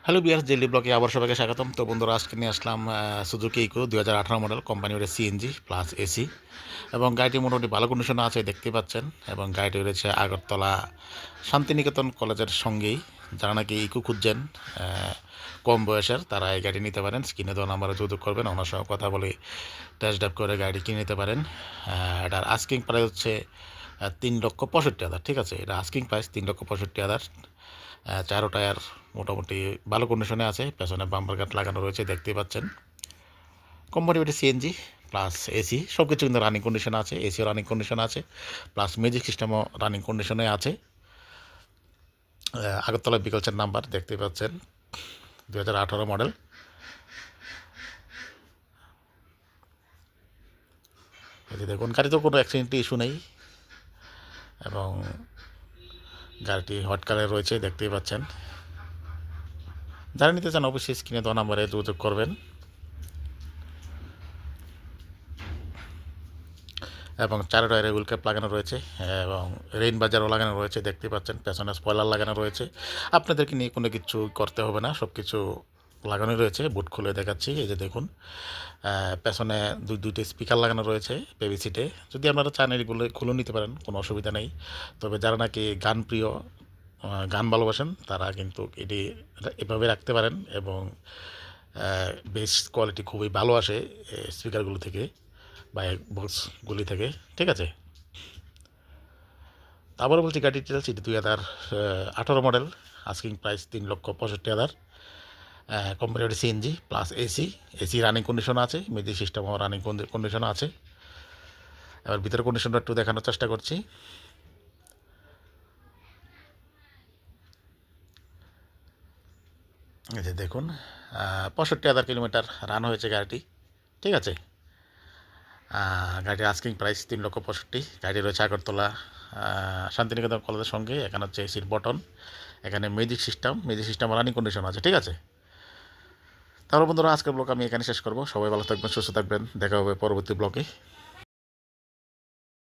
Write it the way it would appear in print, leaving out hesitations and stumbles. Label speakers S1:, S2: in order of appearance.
S1: Hello বিয়ার্স, daily ব্লগে আবার সবাইকে স্বাগতম। তো বন্ধুরা, আজকে নিয়ে আসলাম সুজুকি ইকো 2018 মডেল, কোম্পানি ওটা সিএনজি প্লাস এসি, এবং গাড়িটি মোটামুটি ভালো কন্ডিশনে আছে দেখতে পাচ্ছেন। এবং গাড়িটি রয়েছে আগরতলা শান্তিনিকেতন কলেজের সঙ্গেই। যারা নাকি ইকো খুঁজছেন কম বয়সের, তারা এই গাড়ি নিতে পারেন। স্ক্রিনে দেওয়া নাম্বারে যোগাযোগ করবেন, ওনার সঙ্গে কথা বলে টেস্ট ড্রাইভ করে গাড়ি কিনে নিতে পারেন। এটার আস্কিং প্রাইস হচ্ছে 3,65,000। ঠিক আছে, এটা আস্কিং প্রাইস 3,65,000। চারো টায়ার মোটামুটি ভালো কন্ডিশনে আছে, পেছনে বাম্পার কাট লাগানো রয়েছে দেখতেই পাচ্ছেন। কোম্পানি ওটি সিএনজি প্লাস এসি, সব কিছু কিন্তু রানিং কন্ডিশনে আছে। এসিও রানিং কন্ডিশনে আছে, প্লাস মিউজিক সিস্টেমও রানিং কন্ডিশনে আছে। আগরতলা বিকলসের নাম্বার দেখতেই পাচ্ছেন, 2018 মডেল। এই দেখুন, গাড়িতেও কোনো অ্যাক্সিডেন্ট ইস্যু নেই, এবং গাড়িটি হোয়াইট কালার রয়েছে দেখতেই পাচ্ছেন। যারা নিতে চান অবশ্যই স্ক্রিনে দেওয়া নাম্বারে যোগাযোগ করবেন। এবং চারো টায়ারে হুইল ক্যাপ লাগানো রয়েছে, এবং রেইন বাজারও লাগানো রয়েছে দেখতে পাচ্ছেন। পেছনে স্পয়লার লাগানো রয়েছে। আপনাদেরকে নিয়ে কোনো কিছু করতে হবে না, সব কিছু লাগানো রয়েছে। বুট খুলে দেখাচ্ছি, এই যে দেখুন। পেছনে দুইটি স্পিকার লাগানো রয়েছে বেবি সিটে। যদি আপনারা চান এগুলো খুলে নিতে পারেন, কোনো অসুবিধা নেই। তবে যারা নাকি গান প্রিয়, গান ভালোবাসেন, তারা কিন্তু এটি এভাবে রাখতে পারেন। এবং বেস কোয়ালিটি খুবই ভালো আসে স্পিকারগুলো থেকে বা বক্সগুলি থেকে। ঠিক আছে, আবারও বলছি, গাড়ির ডিটেলস। এটি 2018 model, asking price 3,65,000। Company CNG plus AC. AC running condition আছে, মিউজিক সিস্টেমও রানিং কন্ডিশন আছে। এবার ভিতরের কন্ডিশনটা একটু দেখানোর চেষ্টা করছি। এই যে দেখুন, 65,000 কিলোমিটার রান হয়েছে গাড়িটি। ঠিক আছে, গাড়ির আস্কিং প্রাইস 3,65,000। গাড়ি রয়েছে আগরতলা শান্তিনিকেতন কলেজের সঙ্গে। এখানে হচ্ছে এসির বটন, এখানে মিউজিক সিস্টেম রানিং কন্ডিশন আছে। ঠিক আছে, তাহলে বন্ধুরা, আজকের ব্লগ আমি এখানে শেষ করব। সবাই ভালো থাকবেন, সুস্থ থাকবেন, দেখা হবে পরবর্তী ব্লগে।